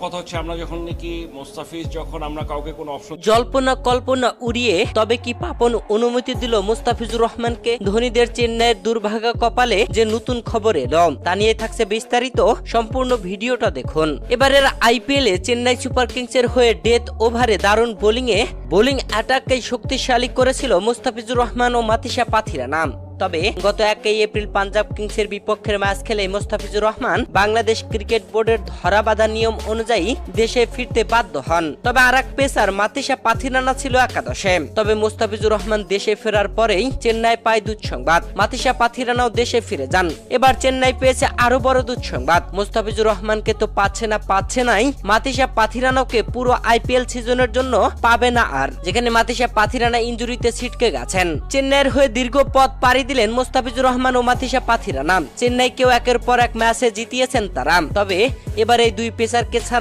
কথা হচ্ছে আমরা যখন নাকি মোস্তাফিজ যখন আমরা কাউকে কোনো অপশন জল্পনা কল্পনা উড়িয়ে তবে কি পাপন অনুমতি দিল মুস্তাফিজুর রহমানকে? ধোনিদের চেন্নাইয়ের দুর্ভাগা কপালে যে নতুন খবর এলো তা নিয়ে থাকছে বিস্তারিত, সম্পূর্ণ ভিডিওটা দেখুন। এবারের আইপিএল এ চেন্নাই সুপার কিংসের হয়ে ডেথ ওভারে দারুণ বোলিং অ্যাটাককে শক্তিশালী করেছিল মুস্তাফিজুর রহমান ও মাতিসা পাথিরানা। তবে গত 1 এপ্রিল পাঞ্জাব কিংসের বিপক্ষের ম্যাচ খেলে মুস্তাফিজুর রহমান বাংলাদেশ ক্রিকেট বোর্ডের ধরাবাঁধা নিয়ম অনুযায়ী দেশে ফিরতে বাধ্য হন। তবে আরেক পেসার মাতিসা পাথিরানা ছিল একাদশে। তবে মুস্তাফিজুর রহমান দেশে ফেরার পরেই চেন্নাই পায় দুঃসংবাদ, মাতিসা পাথিরানাও দেশে ফিরে যান। এবার চেন্নাই পেয়েছে আরো বড় দুঃসংবাদ, মুস্তাফিজুর রহমানকে তো পাচ্ছে নাই, মাতিসা পাথিরানাকে পুরো আইপিএল সিজনের জন্য পাবে না আর, যেখানে মাতিসা পাথিরানা ইনজুরিতে ছিটকে গেছেন। চেন্নাইয়ের হয়ে দীর্ঘ পথ পাড়ি দিলেন মুস্তাফিজুর রহমান ও মাতিসা পাথিরানা। চেন্নাইকেও একের পর এক ম্যাচে জিতিয়েছেন তারা। তবে এবার এই দুই পেসারকে ছাড়া